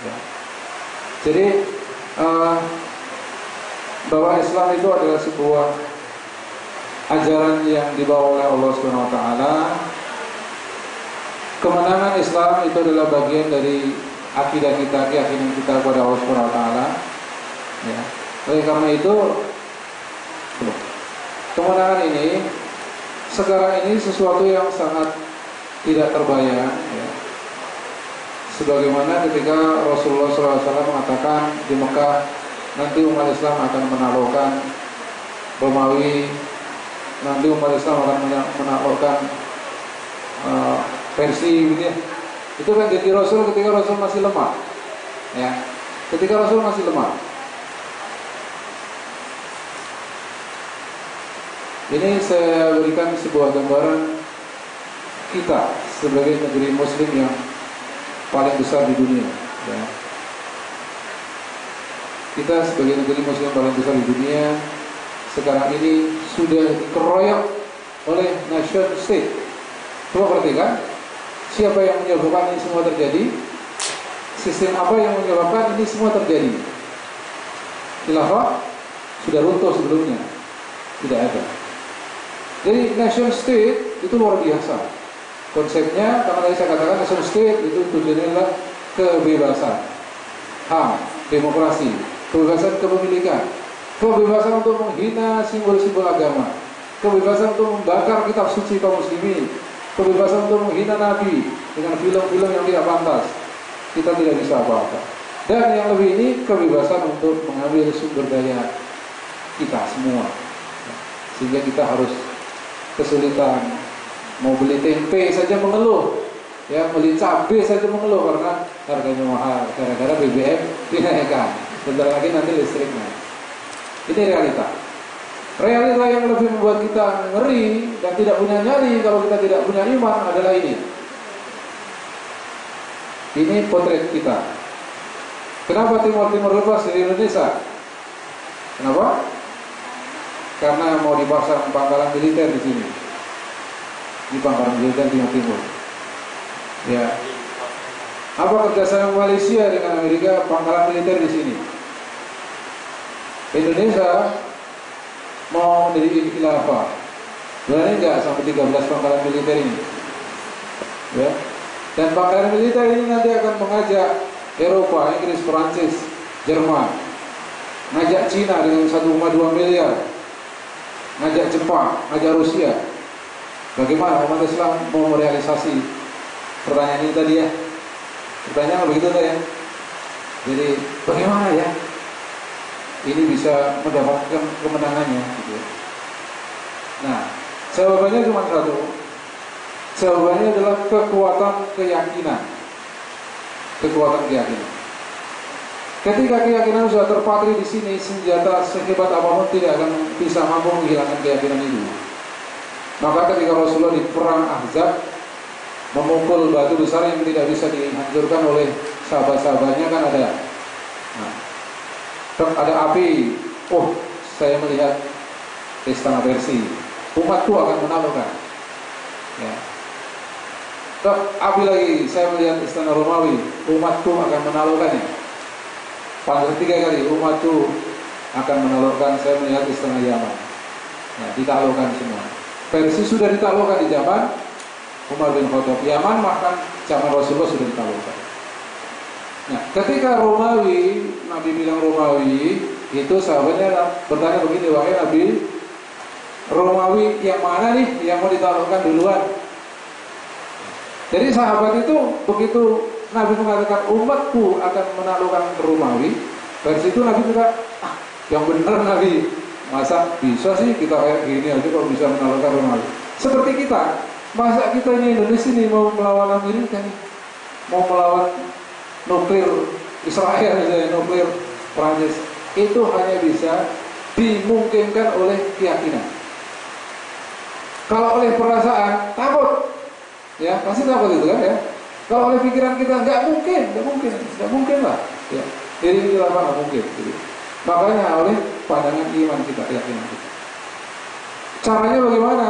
Ya. Jadi bahwa Islam itu adalah sebuah ajaran yang dibawa oleh Allah Subhanahu wa taala. Kemenangan Islam itu adalah bagian dari akidah kita, keyakinan kita kepada Allah Subhanahu wa taala. Ya. Oleh karena itu, kemenangan ini sekarang ini sesuatu yang sangat tidak terbayang, ya. Sebagaimana ketika Rasulullah SAW mengatakan di Mekah, nanti umat Islam akan menaklukkan Romawi, nanti umat Islam akan menaklukkan Persia, gitu ya. Itu kan jadi Rasul ketika Rasul masih lemah, ya. Ketika Rasul masih lemah. Ini saya berikan sebuah gambaran kita sebagai negeri Muslim yang paling besar di dunia, ya. Kita sebagai negeri Muslim paling besar di dunia sekarang ini sudah dikeroyok oleh nation state. Coba perhatikan, siapa yang menyebabkan ini semua terjadi? Sistem apa yang menyebabkan ini semua terjadi? Khilafah sudah runtuh sebelumnya, tidak ada. Jadi nation state itu luar biasa konsepnya, karena tadi saya katakan nation state itu tujuannya adalah kebebasan, HAM, demokrasi, kebebasan kepemilikan, kebebasan untuk menghina simbol-simbol agama, kebebasan untuk membakar kitab suci kaum muslimin, kebebasan untuk menghina Nabi dengan film-film yang tidak pantas. Kita tidak bisa apa-apa. Dan yang lebih ini kebebasan untuk mengambil sumber daya kita semua, sehingga kita harus kesulitan mau beli tempe saja mengeluh, ya, beli cabai saja mengeluh karena harganya mahal, gara-gara BBM dinaikkan. Bentar lagi nanti listrik naik. Ini realita. Realita yang lebih membuat kita ngeri dan tidak punya nyali kalau kita tidak punya iman adalah ini. Ini potret kita. Kenapa Timur lepas dari Indonesia? Kenapa? Karena mau dipasang pangkalan militer di sini, di pangkalan militer Timur. Ya. Apa kerjasama Malaysia dengan Amerika pangkalan militer di sini? Indonesia mau mendirikan khilafah, berani nggak sampai 13 pangkalan militer ini? Ya. Dan pangkalan militer ini nanti akan mengajak Eropa, Inggris, Perancis, Jerman, ngajak Cina dengan 1,2 miliar, ngajak Jepang, ngajak Rusia. Bagaimana umat Islam mau merealisasi pertanyaan ini tadi, ya? Pertanyaan begitu ya. Jadi bagaimana ya ini bisa mendapatkan kemenangannya, gitu. Nah, jawabannya cuma satu. Jawabannya adalah kekuatan keyakinan. Kekuatan keyakinan. Ketika keyakinan sudah terpatri di sini, senjata sehebat apapun tidak akan bisa mampu menghilangkan keyakinan itu. Maka ketika Rasulullah di perang Ahzab memukul batu besar yang tidak bisa dihancurkan oleh sahabat-sahabatnya, kan ada. Nah, ada api. Oh, saya melihat istana Persia. Umatku akan menaklukkan. Ya. Api lagi. Saya melihat istana Romawi. Umatku akan menaklukkannya. Pada 3 kali, umatku akan menaklukkan. Saya melihat istana Yaman. Nah, ditaklukkan semua. Persia sudah ditaklukkan di zaman Umar bin Khattab. Yaman bahkan zaman Rasulullah sudah ditaklukkan. Nah, ketika Romawi, Nabi bilang Romawi, itu sahabatnya bertanya begini, wahai Nabi, Romawi yang mana nih yang mau ditaklukkan duluan? Jadi sahabat itu begitu Nabi mengatakan umatku akan menaklukkan Romawi, dari situ Nabi juga, yang benar Nabi, masa bisa sih kita kayak gini aja kalau bisa menaklukkan Romawi? Seperti kita, masa kita ini Indonesia ini mau melawan Amerika nih, mau melawan nuklir Israel, nuklir Prancis, itu hanya bisa dimungkinkan oleh keyakinan. Kalau oleh perasaan takut, ya pasti takut itu kan, ya. Kalau oleh pikiran kita nggak mungkin lah, ya. Jadi itu nggak mungkin. Gitu. Makanya oleh pandangan iman kita, keyakinan kita. Caranya bagaimana?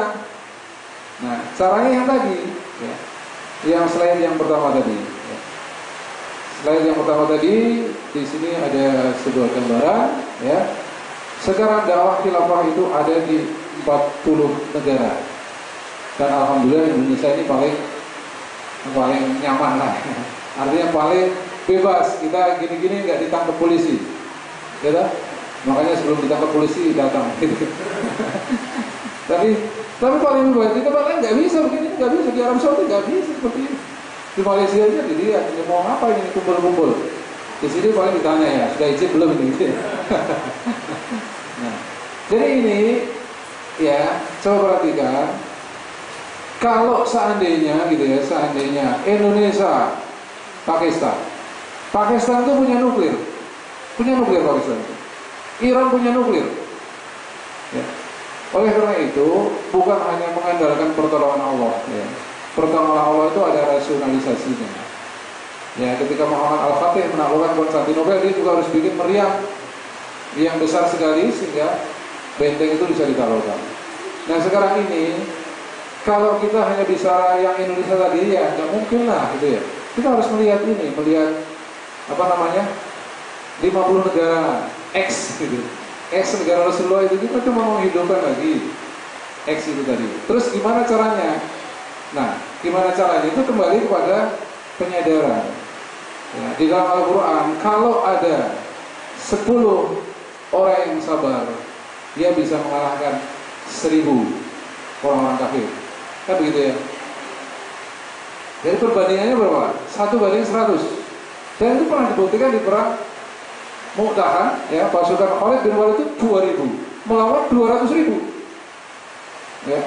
Nah, caranya yang tadi, ya. Yang selain yang pertama tadi. Ya. Slide yang pertama tadi, di sini ada sebuah gambaran, ya. Sekarang dakwah khilafah itu ada di 40 negara. Dan alhamdulillah Indonesia ini paling nyaman lah. Artinya paling bebas. Kita gini-gini nggak ditangkap polisi, gitu. Makanya sebelum ditangkap polisi datang. Gitu. tapi paling bebas. Kita paling nggak bisa begini, nggak bisa di Arab Saudi, nggak bisa seperti ini. Di Malaysia aja dilihat, mau apa ini kumpul-kumpul. Di sini paling ditanya ya, sudah izin belum ini? Nah, jadi ini ya, coba perhatikan. Kalau seandainya gitu ya, seandainya Indonesia, Pakistan itu punya nuklir Pakistan itu. Iran punya nuklir. Ya. Oleh karena itu, bukan hanya mengandalkan pertolongan Allah. Ya. Pertolongan Allah itu ada rasionalisasinya. Ya, ketika Muhammad Al-Fatih menaklukkan Konstantinopel, dia juga harus bikin meriam yang besar sekali sehingga benteng itu bisa ditaklukkan. Nah, sekarang ini kalau kita hanya bisa yang Indonesia tadi, ya nggak mungkin lah, gitu ya. Kita harus melihat 50 negara X, gitu. X negara Rasulullah itu kita cuma menghidupkan lagi X itu tadi. Terus gimana caranya? Nah, gimana caranya? Itu kembali kepada penyadaran. Ya, di dalam Al-Quran, kalau ada 10 orang yang sabar, dia bisa mengalahkan 1000 orang-orang kafir. Kan begitu ya? Jadi perbandingannya berapa? 1:100. Dan itu pernah dibuktikan di perang Mu'tah, ya, pasukan Khalid bin Walid itu 2000 melawan 200.000. Ya.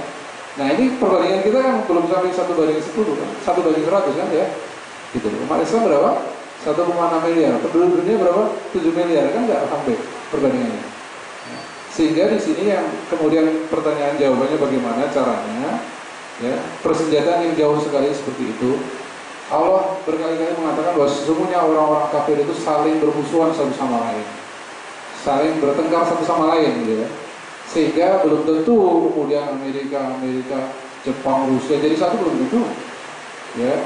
Nah, ini perbandingan kita kan belum sampai 1:10 kan? 1:100 kan ya? Gitu. Umat Islam berapa? 1,6 miliar. Penduduk dunia berapa? 7 miliar kan enggak sampai perbandingannya. Sehingga di sini yang kemudian pertanyaan jawabannya bagaimana caranya? Ya, persenjataan yang jauh sekali seperti itu. Allah berkali-kali mengatakan bahwa sesungguhnya orang-orang kafir itu saling bermusuhan satu sama lain, saling bertengkar satu sama lain, gitu ya. Sehingga belum tentu kemudian Amerika, Jepang, Rusia jadi satu, belum tentu. Ya,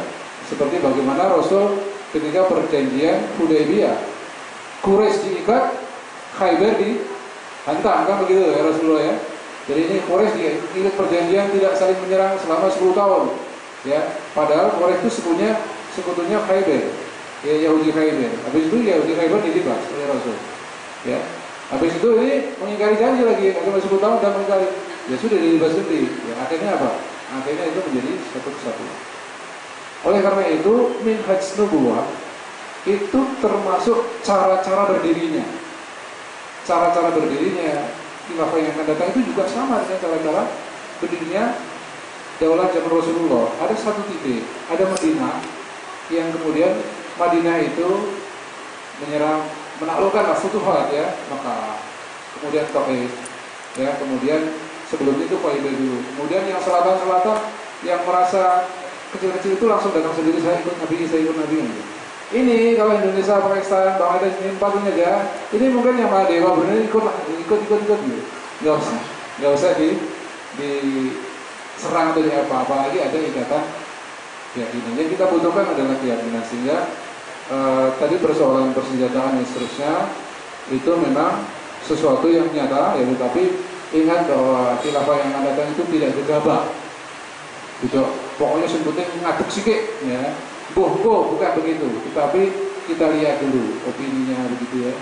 seperti bagaimana Rasul ketika perjanjian Hudaybiyah, Quraisy diikat, Khaybar dihantam, kan begitu ya Rasulullah ya. Jadi ini Quraisy diikat perjanjian tidak saling menyerang selama 10 tahun. Ya, padahal Quraisy itu sekutunya Khaybar, ya, Yahudi Khaybar. Habis itu Yahudi Khaybar dilibas oleh Rasul. Ya, habis itu ini mengingkari janji lagi, sampai 10 tahun dan mengingkari. Ya sudah dilibas sendiri. Ya, akhirnya apa? Akhirnya itu menjadi satu kesatuan. Oleh karena itu, minhaj nubuwah itu termasuk cara-cara berdirinya. Cara-cara berdirinya khilafah yang akan datang itu juga sama dengan cara-cara berdirinya Daulah zaman Rasulullah. Ada satu titik, ada Madinah yang kemudian Madinah itu menaklukkan Futuhat ya, maka kemudian Taif, ya, kemudian sebelum itu Qaibah dulu. Kemudian yang selatan-selatan yang merasa kecil-kecil itu langsung datang sendiri, saya ikut Nabi. Ini kalau Indonesia, Pakistan, Bangladesh ini 4 aja. Ini mungkin yang Mahadeva benar ikut gitu. Nggak usah diserang atau apa-apa lagi, ada ikatan keyakinan. Yang kita butuhkan adalah keyakinan. Sehingga tadi persoalan persenjataan dan seterusnya itu memang sesuatu yang nyata, ya. Tetapi ingat bahwa khilafah yang akan datang itu tidak gegabah. Gitu. Pokoknya sebutnya ngaduk sikit, ya. Bukan begitu. Tetapi kita lihat dulu opininya begitu ya.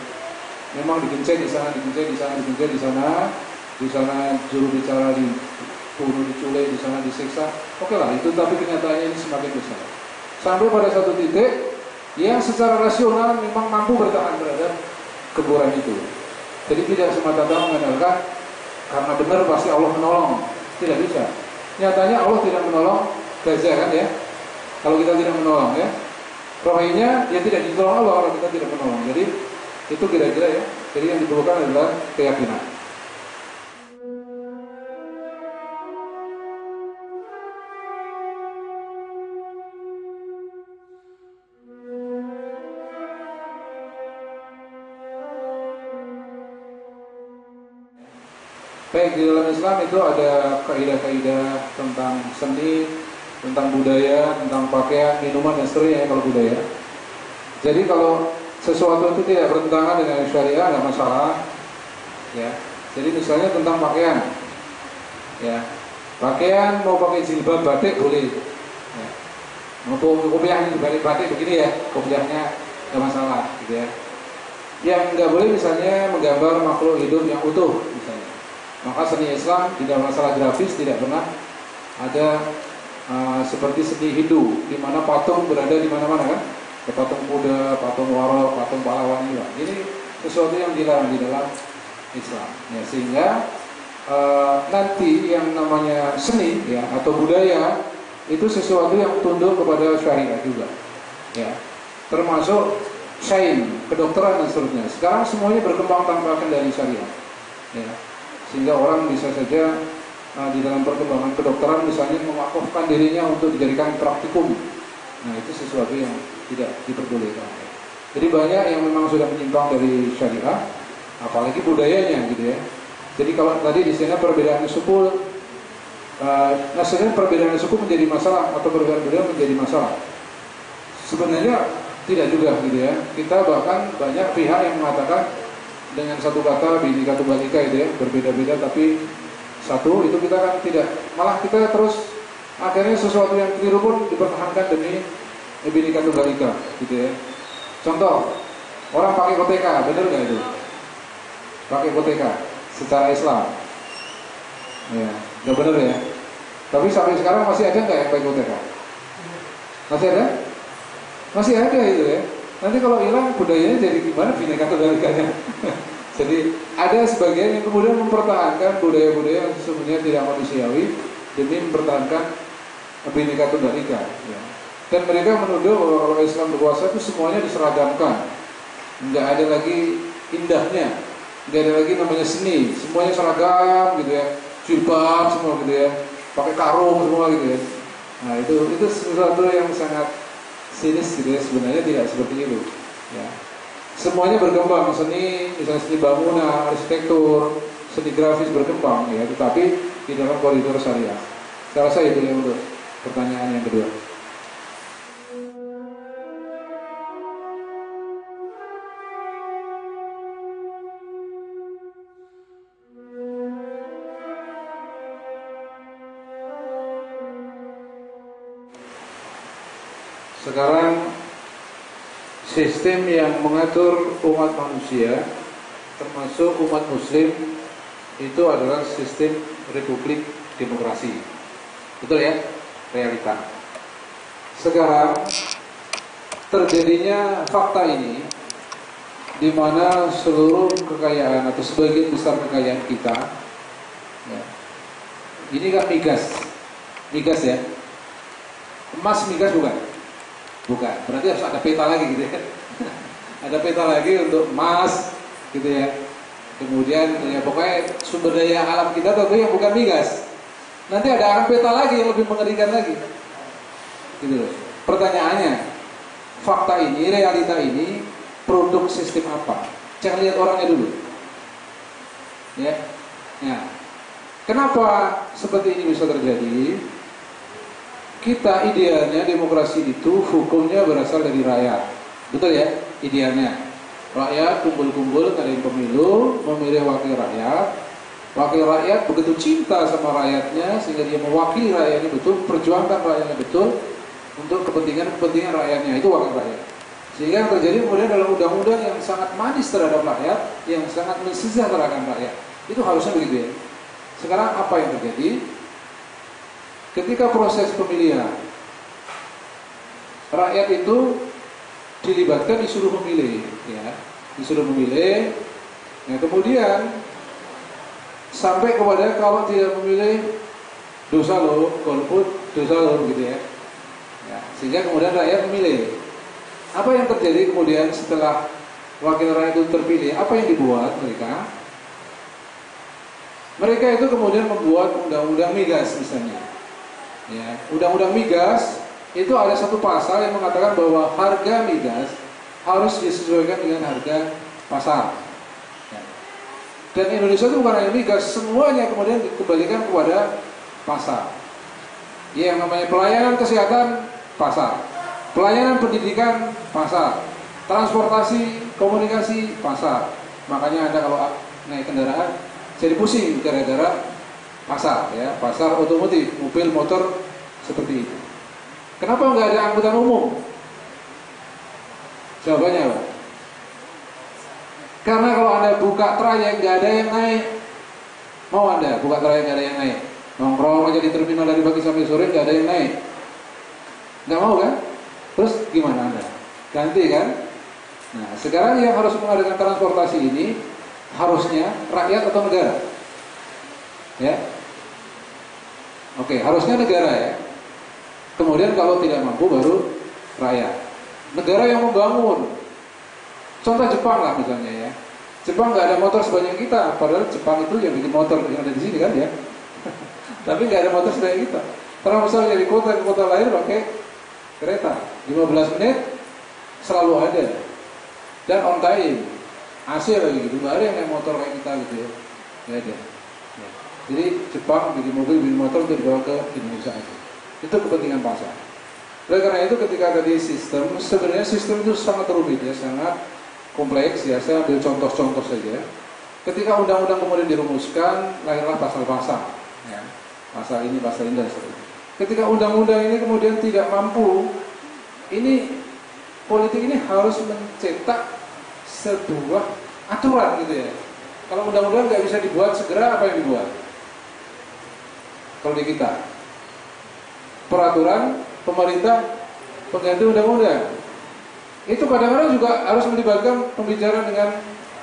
Memang digencet di sana, di sana juru bicara dibunuh, diculik, di sana disiksa. Oke lah itu, tapi kenyataannya ini semakin besar. Sampai pada satu titik yang secara rasional memang mampu bertahan terhadap keburan itu. Jadi tidak semata-mata mengandalkan karena benar pasti Allah menolong. Tidak bisa. Nyatanya Allah tidak menolong Gaza kan ya. Kalau kita tidak menolong ya, rohnya ya tidak ditolong Allah kalau kita tidak menolong. Jadi itu kira-kira ya. Jadi yang diperlukan adalah keyakinan. Baik, di dalam Islam itu ada kaidah-kaidah tentang seni, tentang budaya, tentang pakaian, minuman dan seterusnya ya kalau budaya. Jadi kalau sesuatu itu tidak bertentangan dengan syariah nggak masalah, ya. Jadi misalnya tentang pakaian, ya, pakaian mau pakai jilbab batik boleh, ya. Mau kopiahnya dibalik batik begini ya, kopiahnya nggak masalah, gitu ya. Yang nggak boleh misalnya menggambar makhluk hidup yang utuh, misalnya. Maka seni Islam tidak masalah grafis tidak pernah ada seperti seni Hindu, di mana patung berada di mana-mana kan. Patung Buddha, patung Waro, patung pahlawan juga. Ini sesuatu yang dilarang di dalam Islam. Ya, sehingga nanti yang namanya seni ya atau budaya itu sesuatu yang tunduk kepada syariat juga. Ya, termasuk sains, kedokteran dan seterusnya. Sekarang semuanya berkembang tanpa kendali syariat. Ya, sehingga orang bisa saja di dalam perkembangan kedokteran misalnya mewakafkan dirinya untuk dijadikan praktikum. Nah, itu sesuatu yang tidak diperbolehkan. Jadi banyak yang memang sudah menyimpang dari syariah, apalagi budayanya gitu ya. Jadi kalau tadi di sana perbedaan suku, sebenarnya perbedaan suku menjadi masalah atau perbedaan budaya menjadi masalah. Sebenarnya tidak juga gitu ya. Kita bahkan banyak pihak yang mengatakan dengan satu kata Bhinneka Tunggal Ika itu ya, berbeda-beda tapi satu, itu kita kan tidak, malah kita terus akhirnya sesuatu yang keliru pun dipertahankan demi Bhinneka Tunggal Ika gitu ya. Contoh, orang pakai koteka, benar nggak itu? Pakai koteka secara Islam, ya, nggak benar ya. Tapi sampai sekarang masih ada nggak yang pakai koteka? Masih ada? Masih ada itu ya. Nanti kalau hilang budayanya jadi gimana Bhinneka Tunggal Ikanya? Jadi ada sebagian yang kemudian mempertahankan budaya-budaya yang sesungguhnya tidak manusiawi demi mempertahankan Bhinneka Tunggal Ika. Ya. Dan mereka menuduh bahwa kalau Islam berkuasa itu semuanya diseragamkan, nggak ada lagi indahnya, nggak ada lagi namanya seni, semuanya seragam gitu ya, jilbab semua gitu ya, pakai karung semua gitu ya. Nah itu sesuatu yang sangat sinis gitu ya, sebenarnya tidak seperti itu. Ya. Semuanya berkembang, seni, misalnya seni bangunan, arsitektur, seni grafis berkembang ya, tetapi di dalam koridor syariah. Saya rasa itu yang untuk pertanyaan yang kedua. Sekarang sistem yang mengatur umat manusia termasuk umat muslim itu adalah sistem republik demokrasi. Betul ya? Realita. Sekarang terjadinya fakta ini di mana seluruh kekayaan atau sebagian besar kekayaan kita ya, ini kan migas ya. Emas migas bukan, berarti harus ada peta lagi gitu ya. Ada peta lagi untuk emas gitu ya. Kemudian ya pokoknya sumber daya alam kita tentu yang bukan migas. Nanti ada akan peta lagi yang lebih mengerikan lagi. Gitu loh. Pertanyaannya, fakta ini, realita ini produk sistem apa? Jangan lihat orangnya dulu. Ya. Nah, kenapa seperti ini bisa terjadi? Kita idealnya demokrasi itu hukumnya berasal dari rakyat, betul ya? Idealnya rakyat kumpul-kumpul ngadain pemilu, memilih wakil rakyat begitu cinta sama rakyatnya sehingga dia mewakili rakyatnya betul, perjuangkan rakyatnya betul untuk kepentingan rakyatnya, itu wakil rakyat. Sehingga yang terjadi kemudian dalam undang-undang yang sangat manis terhadap rakyat, yang sangat mensejahterakan rakyat, itu harusnya begitu ya. Sekarang apa yang terjadi? Ketika proses pemilihan, rakyat itu dilibatkan, disuruh memilih, ya, disuruh memilih. Nah, kemudian sampai kepada kalau tidak memilih dosa lo, golput dosa lo, gitu ya. Ya, sehingga kemudian rakyat memilih. Apa yang terjadi kemudian setelah wakil rakyat itu terpilih? Apa yang dibuat mereka? Mereka itu kemudian membuat undang-undang migas misalnya. Ya, undang-undang migas itu ada satu pasal yang mengatakan bahwa harga migas harus disesuaikan dengan harga pasar. Ya. Dan Indonesia itu bukan hanya migas, semuanya kemudian dikembalikan kepada pasar. Ya, yang namanya pelayanan kesehatan pasar, pelayanan pendidikan pasar, transportasi, komunikasi, pasar. Makanya Anda kalau naik kendaraan jadi pusing gara-gara pasar, ya, pasar otomotif, mobil, motor, seperti itu. Kenapa nggak ada angkutan umum? Jawabannya apa? Karena kalau Anda buka trayek nggak ada yang naik. Mau Anda buka trayek nggak ada yang naik? Nongkrong aja di terminal dari pagi sampai sore nggak ada yang naik. Nggak mau kan? Terus gimana Anda? Ganti kan? Nah, sekarang yang harus mengadakan transportasi ini harusnya rakyat atau negara? Ya, oke, harusnya negara ya. Kemudian kalau tidak mampu baru rakyat. Negara yang membangun. Contoh Jepang lah misalnya ya. Jepang nggak ada motor sebanyak kita, padahal Jepang itu yang bikin motor yang ada di sini kan ya. Tapi nggak ada motor sebanyak kita. Kalau misalnya dari kota ke kota lain pakai kereta, 15 menit selalu ada. Dan on time, AC lagi gitu, nggak ada yang naik motor kayak kita gitu ya, nggak ada. Ya. Jadi Jepang bikin mobil, bikin motor untuk dibawa ke Indonesia aja. Itu kepentingan pasar. Oleh karena itu ketika tadi sistem, sebenarnya sistem itu sangat rumit ya, sangat kompleks ya. Saya ambil contoh-contoh saja. Ketika undang-undang kemudian dirumuskan, lahirlah pasal-pasal, ya. Pasal ini, pasal ini dan sebagainya. Ketika undang-undang ini kemudian tidak mampu, ini politik ini harus mencetak sebuah aturan gitu ya. Kalau undang-undang nggak bisa dibuat segera, apa yang dibuat? Kalau di kita, peraturan pemerintah pengganti undang-undang. Itu kadang-kadang juga harus melibatkan pembicaraan dengan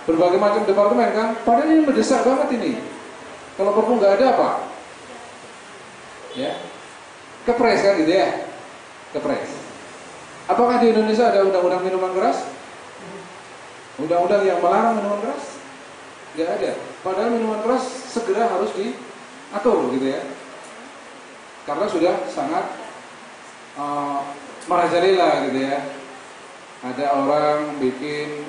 berbagai macam departemen kan. Padahal ini mendesak banget ini. Kalau perpu nggak ada apa? Ya, kepres kan gitu ya, kepres. Apakah di Indonesia ada undang-undang minuman keras? Undang-undang yang melarang minuman keras? Nggak ada. Padahal minuman keras segera harus diatur gitu ya. Karena sudah sangat merajalela gitu ya. Ada orang bikin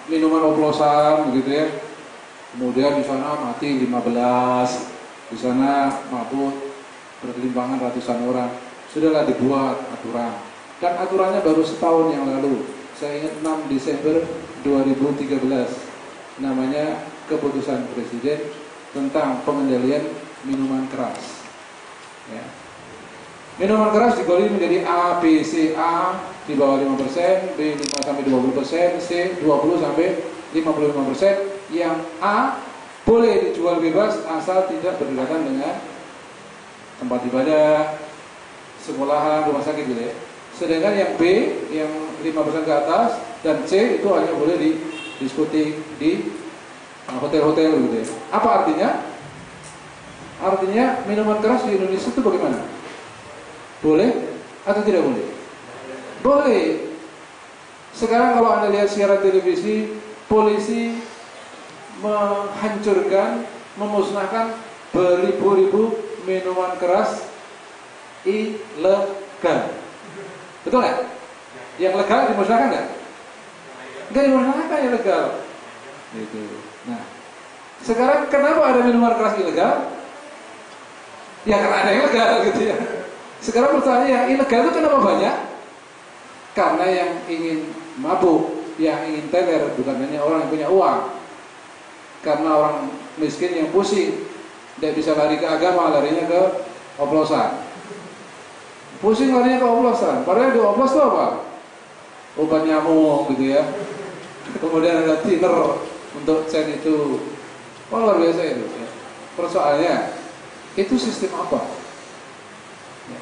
minuman oplosan begitu ya. Kemudian di sana mati 15, di sana mabuk berkelimpangan ratusan orang. Sudahlah dibuat aturan. Dan aturannya baru setahun yang lalu. Saya ingat 6 Desember 2013. Namanya keputusan Presiden tentang pengendalian minuman keras. Ya. Minuman keras dibagi menjadi A, B, C. A di bawah 5%, B 5-20%, C 20-55%. Yang A boleh dijual bebas asal tidak berdekatan dengan tempat ibadah, sekolahan, rumah sakit gitu ya. Sedangkan yang B yang 5% ke atas dan C itu hanya boleh di diskotik, di hotel-hotel gitu ya. Apa artinya? Artinya minuman keras di Indonesia itu bagaimana? Boleh atau tidak boleh? Boleh. Sekarang kalau Anda lihat siaran televisi, polisi menghancurkan, memusnahkan beribu-ribu minuman keras ilegal. Betul nggak? Yang legal dimusnahkan nggak? Nggak dimusnahkan, yang legal. Gitu. Nah, sekarang kenapa ada minuman keras ilegal? Ya karena ada yang legal gitu ya. Sekarang pertanyaan, yang ilegal itu kenapa banyak? Karena yang ingin mabuk, yang ingin teler, bukan hanya orang yang punya uang. Karena orang miskin yang pusing, tidak bisa lari ke agama, larinya ke oplosan. Pusing larinya ke oplosan. Padahal di oplos itu apa? Obat nyamuk gitu ya. Kemudian ada thinner untuk cat itu. Oh, luar biasa itu ya. Persoalannya itu sistem apa? Ya.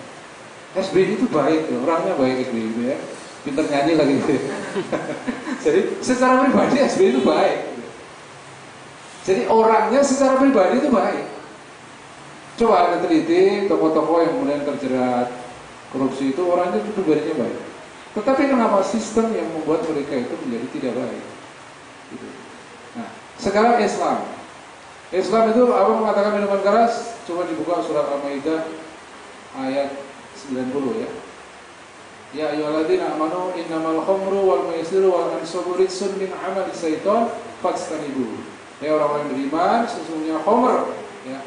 SBY itu baik, ya. Orangnya baik SBY itu ya. Pinter nyanyi lagi gitu ya. Jadi secara pribadi SBY itu baik. Jadi orangnya secara pribadi itu baik. Coba Anda teliti tokoh-tokoh yang kemudian terjerat korupsi itu orangnya itu pribadinya baik. Tetapi kenapa sistem yang membuat mereka itu menjadi tidak baik? Gitu. Nah, sekarang Islam itu apa mengatakan minuman keras? Coba dibuka surat Al-Maidah ayat 90 ya. Ya ayyuhalladzina amanu innamal khamru wal maisiru wal ansabu rijsun min amali syaitan fajtanibuhu. Ya orang-orang yang beriman, sesungguhnya khamr ya.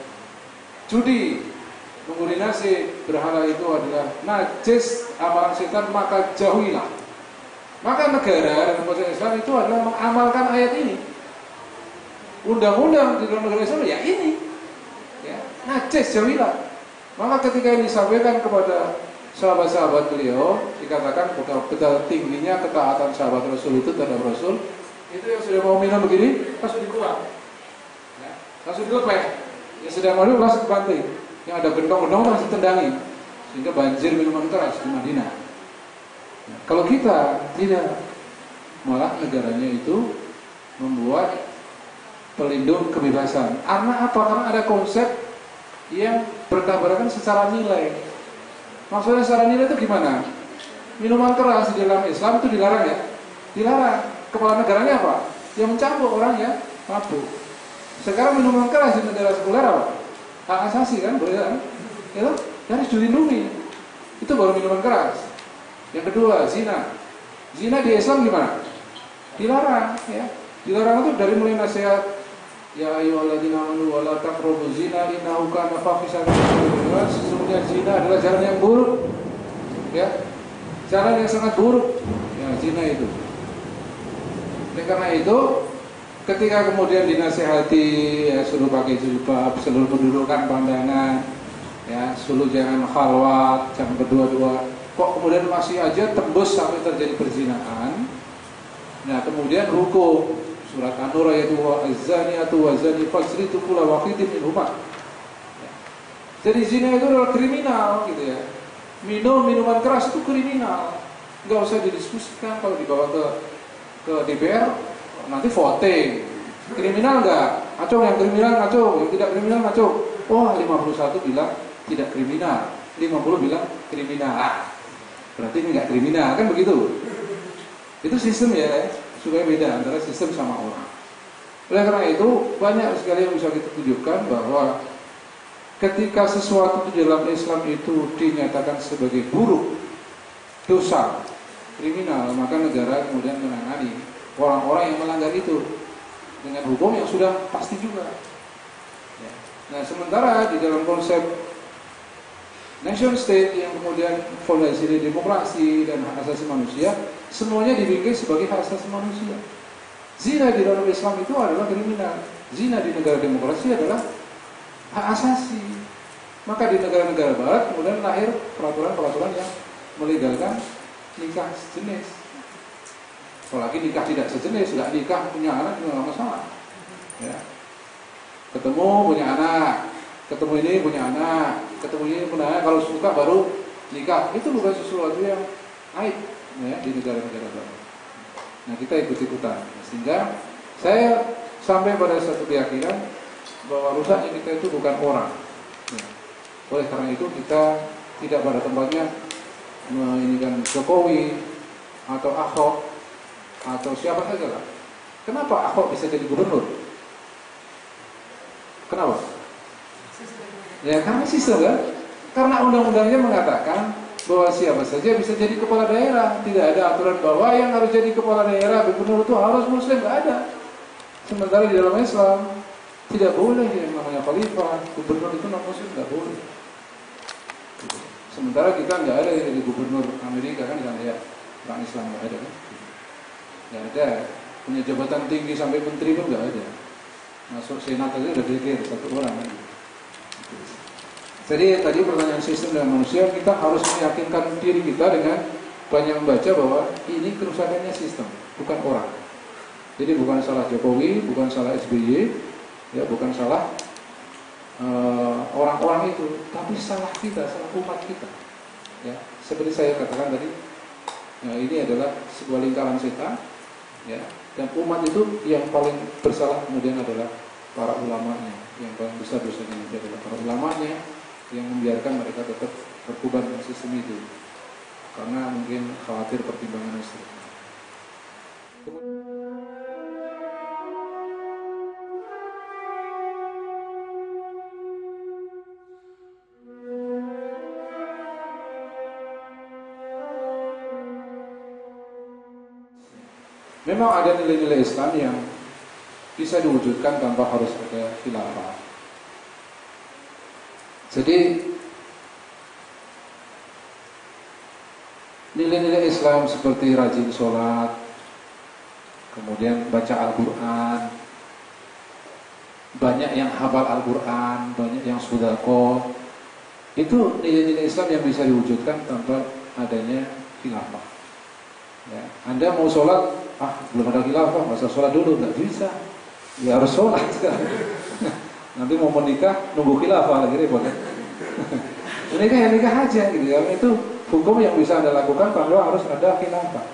Judi, mengurinasi berhala itu adalah najis amalan setan, maka jauhilah. Maka negara dalam konsep Islam itu adalah mengamalkan ayat ini. Undang-undang di dalam negara Islam ya ini, ya, najis jawilah. Maka ketika ini disampaikan kepada sahabat-sahabat beliau, dikatakan betapa tingginya ketaatan sahabat Rasul itu terhadap Rasul, itu yang sudah mau minum begini langsung dikuang, ya, langsung dilepeh. Yang sedang mau langsung dibanting, yang ada gendong-gendong langsung tendangi, sehingga banjir minuman keras di Madinah. Nah, kalau kita tidak, malah negaranya itu membuat pelindung kebebasan. Karena apa? Karena ada konsep yang bertabrakan secara nilai. Maksudnya secara nilai itu gimana? Minuman keras di dalam Islam itu dilarang ya? Dilarang. Kepala negaranya apa? Yang mencampur orang ya mabuk. Sekarang minuman keras di negara sekuler apa? Hak asasi kan? Boleh kan? Ya, harus dilindungi. Itu baru minuman keras. Yang kedua, zina. Zina di Islam gimana? Dilarang ya. Dilarang itu dari mulai nasihat, ya ayyuhalladzina amanu wa la taqrabuz zina innahu kana fahisatan wa sesungguhnya zina adalah jalan yang buruk. Ya. Jalan yang sangat buruk. Ya, zina itu. Oleh karena itu, ketika kemudian dinasihati, ya, suruh pakai jilbab, suruh mendudukkan pandangan, ya, suruh jangan khalwat, jangan berdua-dua, kok kemudian masih aja tembus sampai terjadi perzinahan. Nah, kemudian hukum surat An-Nur ayat 2, az-zaniyatu waz-zani fajlidu kulla wahidin minhuma. Jadi zina itu adalah kriminal gitu ya. Minuman keras itu kriminal. Enggak usah didiskusikan. Kalau dibawa ke DPR nanti voting. Kriminal enggak? Ngaco, yang kriminal ngaco, yang tidak kriminal ngaco. Oh, 51 bilang tidak kriminal, 50 bilang kriminal. Berarti ini enggak kriminal, kan begitu. Itu sistem ya, supaya beda antara sistem sama orang. Oleh karena itu, banyak sekali yang bisa kita tunjukkan bahwa ketika sesuatu di dalam Islam itu dinyatakan sebagai buruk, dosa, kriminal, maka negara kemudian menangani orang-orang yang melanggar itu dengan hukum yang sudah pasti juga. Nah, sementara di dalam konsep nation state yang kemudian fondasi demokrasi dan hak asasi manusia, semuanya dibikin sebagai hak asasi manusia. Zina di dalam Islam itu adalah kriminal. Zina di negara demokrasi adalah hak asasi. Maka di negara-negara barat kemudian lahir peraturan-peraturan yang melegalkan nikah sejenis. Apalagi nikah tidak sejenis, nggak nikah punya anak juga nggak masalah. Ya. Ketemu punya anak, ketemu ini punya anak, ketemu ini punya anak, kalau suka baru nikah. Itu bukan sesuatu yang aib ya, di negara-negara barat. Nah, kita ikut-ikutan. Sehingga saya sampai pada satu keyakinan bahwa rusaknya kita itu bukan orang. Ya. Oleh karena itu kita tidak pada tempatnya menginginkan Jokowi atau Ahok atau siapa saja lah. Kenapa Ahok bisa jadi gubernur? Kenapa? Ya karena sistem kan. Karena undang-undangnya mengatakan bahwa siapa saja bisa jadi kepala daerah. Tidak ada aturan bahwa yang harus jadi kepala daerah gubernur itu harus muslim, nggak ada. Sementara di dalam Islam tidak boleh yang namanya khalifah, gubernur itu non muslim, nggak boleh. Sementara kita nggak ada yang jadi gubernur Amerika kan, nggak ada, orang Islam nggak ada kan, nggak ada. Punya jabatan tinggi sampai menteri pun nggak ada. Masuk senat aja udah dikir satu orang kan. Jadi tadi pertanyaan sistem dan manusia, kita harus meyakinkan diri kita dengan banyak membaca bahwa ini kerusakannya sistem, bukan orang. Jadi bukan salah Jokowi, bukan salah SBY, ya bukan salah orang-orang itu, tapi salah kita, salah umat kita. Ya, seperti saya katakan tadi, ya, ini adalah sebuah lingkaran setan, ya, dan umat itu yang paling bersalah kemudian adalah para ulamanya, yang paling besar dosanya adalah para ulamanya yang membiarkan mereka tetap berkuban dengan sistem itu, karena mungkin khawatir pertimbangan istri. Memang ada nilai-nilai Islam yang bisa diwujudkan tanpa harus ada khilafah. Jadi nilai-nilai Islam seperti rajin sholat, kemudian baca Al-Quran, banyak yang hafal Al-Quran, banyak yang sedekah, itu nilai-nilai Islam yang bisa diwujudkan tanpa adanya khilafah. Ya, Anda mau sholat, belum ada khilafah, masa sholat dulu, nggak bisa. Ya harus sholat. Nanti mau menikah, nunggu khilafah lagi repot. Menikah ya nikah aja gitu ya. Itu hukum yang bisa Anda lakukan tanpa harus ada khilafah.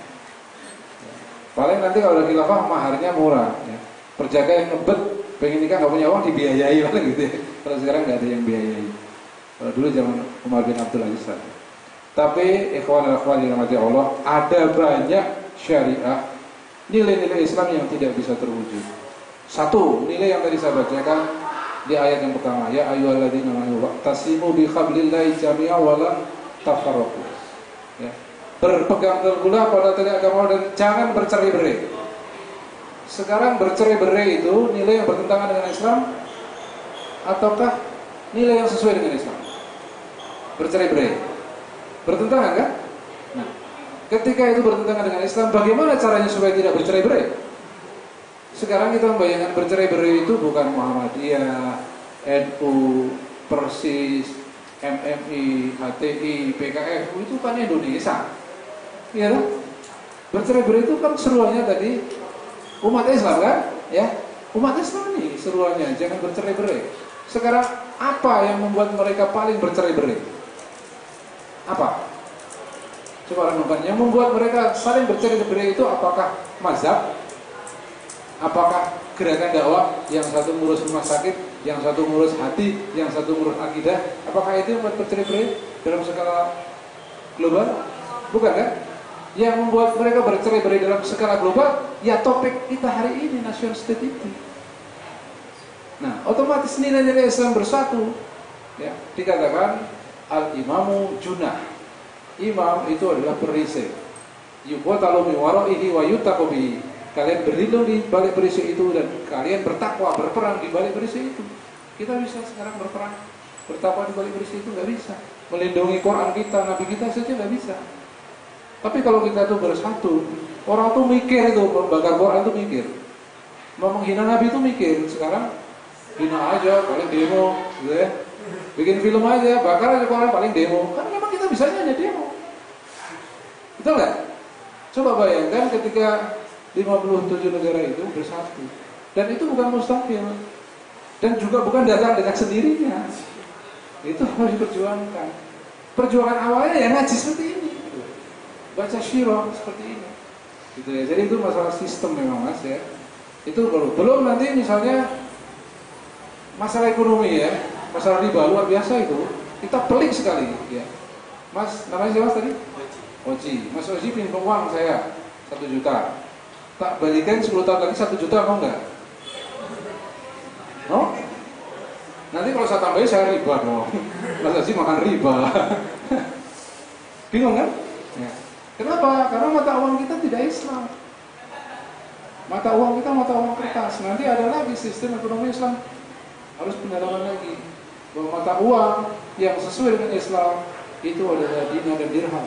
Paling nanti kalau ada khilafah, maharnya murah. Ya. Perjaka yang ngebet, pengen nikah nggak punya uang dibiayai paling gitu ya. Kalau sekarang nggak ada yang biayai. Kalau dulu zaman Umar bin Abdul Aziz. Tapi ikhwan dan akhwat dirahmati Allah, ada banyak syariah nilai-nilai Islam yang tidak bisa terwujud. Satu, nilai yang tadi saya bacakan di ayat yang pertama, ya ayyuhalladzina amanu wa'tasimu bihablillahi jami'an wa la tafarraqu. Ya. Berpegang teguhlah pada tali agama dan jangan bercerai-berai. Sekarang bercerai-berai itu nilai yang bertentangan dengan Islam ataukah nilai yang sesuai dengan Islam? Bercerai-berai bertentangan kan? Nah, ketika itu bertentangan dengan Islam, bagaimana caranya supaya tidak bercerai-berai? Sekarang kita membayangkan bercerai-berai itu bukan Muhammadiyah, NU, Persis, MMI, HTI, PKF, itu kan Indonesia. Ya kan? Bercerai-berai itu kan seruannya tadi umat Islam kan? Ya, umat Islam nih seruannya, jangan bercerai-berai. Sekarang apa yang membuat mereka paling bercerai-berai? Apa? Coba renungkan. Yang membuat mereka saling bercerai-berai itu apakah mazhab? Apakah gerakan dakwah? Yang satu ngurus rumah sakit, yang satu ngurus hati, yang satu ngurus akidah? Apakah itu yang membuat bercerai-berai dalam skala global? Bukan kan? Yang membuat mereka bercerai-berai dalam skala global, ya topik kita hari ini, nation state itu. Nah, otomatis nilai-nilai Islam bersatu. Ya, dikatakan al-imamu junah. Imam itu adalah perisai. Yuqatalu min waraihi wa yuttaqu bihi. Kalian berlindung di balik perisai itu dan kalian bertakwa, berperang di balik perisai itu. Kita bisa sekarang berperang, bertakwa di balik perisai itu nggak bisa. Melindungi Quran kita, Nabi kita saja nggak bisa. Tapi kalau kita tuh bersatu, orang tuh mikir itu, membakar Quran tuh mikir. Mau menghina Nabi itu mikir. Sekarang hina aja, paling demo, gitu ya. Bikin film aja, bakar aja Quran paling demo. Kan memang kita bisanya hanya demo. Betul nggak? Coba bayangkan ketika 57 negara itu bersatu. Dan itu bukan mustahil. Dan juga bukan datang dengan sendirinya. Itu harus diperjuangkan. Perjuangan awalnya ya ngaji seperti ini. Baca syirah seperti ini. Gitu ya. Jadi itu masalah sistem memang Mas ya. Itu belum nanti misalnya masalah ekonomi ya. Masalah riba luar biasa itu, kita pelik sekali ya. Mas, namanya siapa tadi? Oji. Mas Oji pinjam uang saya 1 juta. Tak balikan 10 tahun lagi 1 juta mau enggak? No? Nanti kalau saya tambahin saya riba dong. Mas Oji makan riba. Bingung kan? Ya. Kenapa? Karena mata uang kita tidak Islam. Mata uang kita mata uang kertas. Nanti ada lagi sistem ekonomi Islam harus pendalaman lagi. Bahwa mata uang yang sesuai dengan Islam itu adalah dinar dan dirham.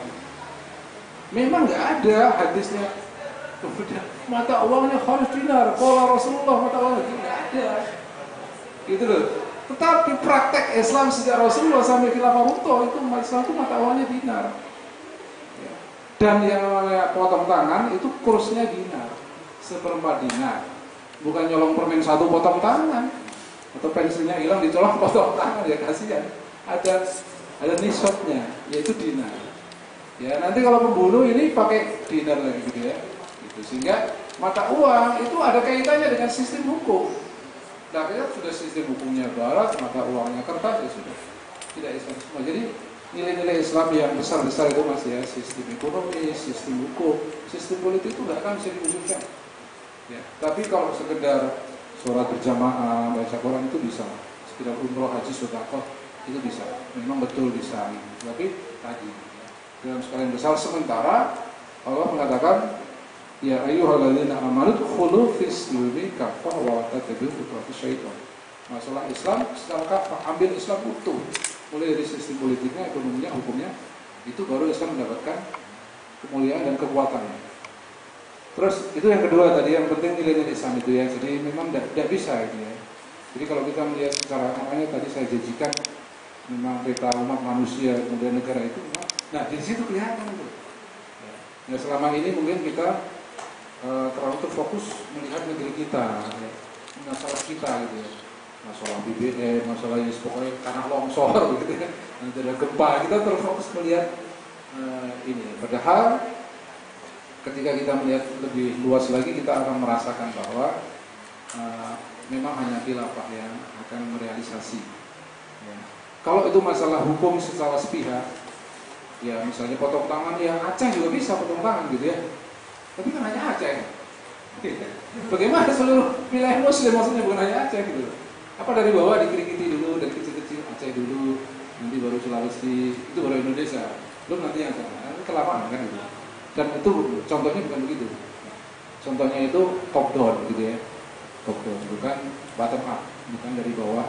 Memang nggak ada hadisnya. Mata uangnya harus dinar. Kalau Rasulullah mata uangnya nggak ada. Gitu loh. Tetapi praktek Islam sejak Rasulullah sampai khilafah Umar itu Islam itu mata uangnya dinar. Dan yang namanya potong tangan itu kursnya dinar, 1/4 dinar. Bukan nyolong permen 1 potong tangan. Atau pensilnya hilang dicolong potong tangan ya kasihan. Ada nisabnya yaitu dinar. Ya nanti kalau pembunuh ini pakai dinar lagi gitu ya. Gitu. Sehingga mata uang itu ada kaitannya dengan sistem hukum. Nah kita sudah sistem hukumnya barat, mata uangnya kertas ya sudah tidak Islam semua. Jadi nilai-nilai Islam yang besar-besar itu masih ya sistem ekonomi, sistem hukum, sistem politik itu nggak akan bisa diwujudkan. Ya. Tapi kalau sekedar sholat berjamaah, baca Quran itu bisa. Sekedar umroh, haji, sedekah itu bisa. Memang betul bisa. Tapi tadi dalam skala yang besar sementara Allah mengatakan ya ayyuhalladzina amanu khulu fis-silmi kafah wa tattabi'u khutuwatis syaitan. Masalah Islam secara kafah, ambil Islam utuh. Mulai dari sistem politiknya, ekonominya, hukumnya, itu baru Islam mendapatkan kemuliaan dan kekuatannya. Terus itu yang kedua tadi, yang penting nilai-nilai Islam itu ya. Jadi memang tidak bisa gitu ya. Jadi kalau kita melihat secara makanya tadi saya janjikan memang peta umat manusia kemudian negara itu, nah di situ kelihatan itu. Ya, selama ini mungkin kita terlalu terfokus melihat negeri kita, ya, masalah kita gitu ya, masalah BBM, masalah ini pokoknya tanah longsor gitu ya, nanti ada gempa, kita terfokus melihat ini. Padahal ketika kita melihat lebih luas lagi, kita akan merasakan bahwa memang hanya khilafah yang akan merealisasi. Ya. Kalau itu masalah hukum secara sepihak, ya misalnya potong tangan, ya Aceh juga bisa potong tangan gitu ya. Tapi kan hanya Aceh. Bagaimana seluruh wilayah Muslim, maksudnya bukan hanya Aceh gitu. Apa dari bawah dikiri-kiri dulu, dari kecil-kecil Aceh dulu, nanti baru Sulawesi, itu baru Indonesia. Belum nanti yang kelamaan kan gitu. Dan itu contohnya bukan begitu. Contohnya itu top down gitu ya. Top down, bukan bottom up, bukan dari bawah.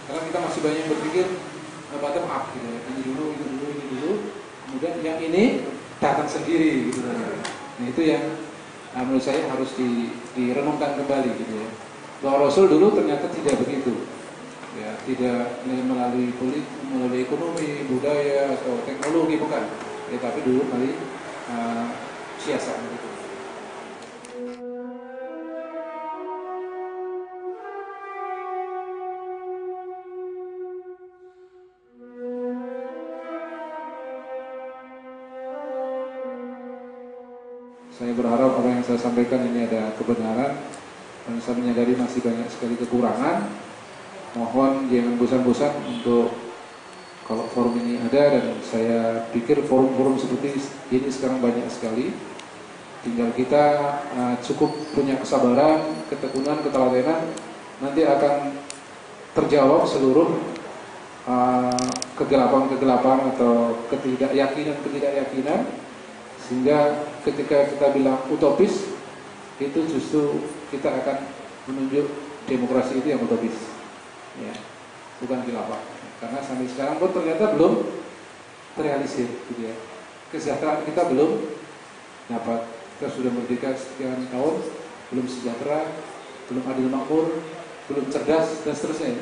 Karena kita masih banyak berpikir bottom up gitu ya. Ini dulu, ini dulu, ini dulu. Kemudian yang ini datang sendiri gitu. Nah itu yang menurut saya harus direnungkan kembali gitu ya. Bahwa Rasul dulu ternyata tidak begitu. Ya, tidak melalui politik, melalui ekonomi, budaya atau teknologi bukan. Ya, tapi dulu melalui siasat begitu. Saya berharap apa yang saya sampaikan ini ada kebenaran, dan saya menyadari masih banyak sekali kekurangan. Mohon jangan bosan-bosan untuk kalau forum ini ada, dan saya pikir forum-forum seperti ini sekarang banyak sekali. Tinggal kita cukup punya kesabaran, ketekunan, ketelatenan, nanti akan terjawab seluruh kegelapan-kegelapan atau ketidakyakinan, sehingga ketika kita bilang utopis, itu justru kita akan menunjuk demokrasi itu yang utopis, ya, bukan khilafah. Karena sampai sekarang pun ternyata belum terrealisir, gitu ya. Kesejahteraan kita belum dapat. Kita sudah merdeka sekian tahun, belum sejahtera, belum adil makmur, belum cerdas, dan seterusnya.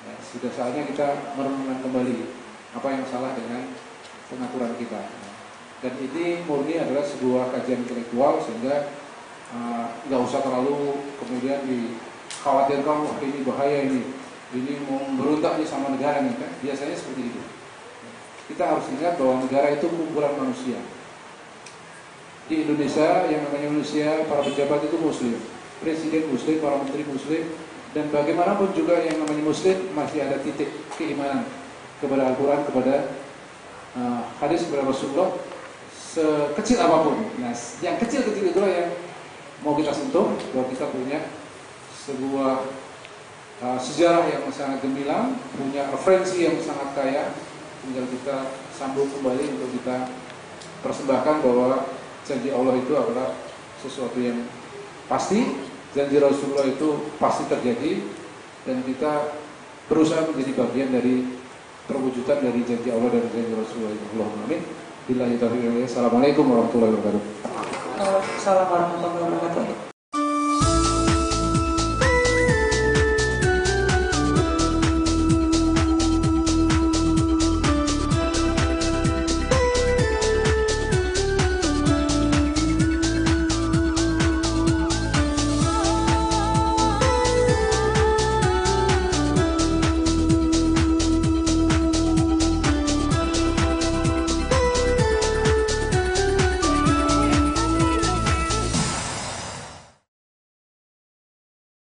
Ya, sudah saatnya kita merenungkan kembali apa yang salah dengan pengaturan kita. Dan ini murni adalah sebuah kajian intelektual, sehingga nggak usah terlalu kemudian dikhawatirkan, wah ini bahaya ini mau berontak nih sama negara nih kan. Biasanya seperti itu. Kita harus ingat bahwa negara itu kumpulan manusia. Di Indonesia yang namanya manusia, para pejabat itu muslim, presiden muslim, para menteri muslim, dan bagaimanapun juga yang namanya muslim masih ada titik keimanan kepada Al-Quran, kepada hadis kepada Rasulullah, sekecil apapun. Nah, yang kecil-kecil itulah yang mau kita sentuh, bahwa kita punya sebuah sejarah yang sangat gemilang, punya referensi yang sangat kaya. Tinggal kita sambung kembali untuk kita persembahkan bahwa janji Allah itu adalah sesuatu yang pasti, janji Rasulullah itu pasti terjadi, dan kita berusaha menjadi bagian dari perwujudan dari janji Allah dan janji Rasulullah itu. Allahumma amin. Billahi taufiq wal hidayah. Assalamualaikum warahmatullahi wabarakatuh. Assalamualaikum warahmatullahi wabarakatuh.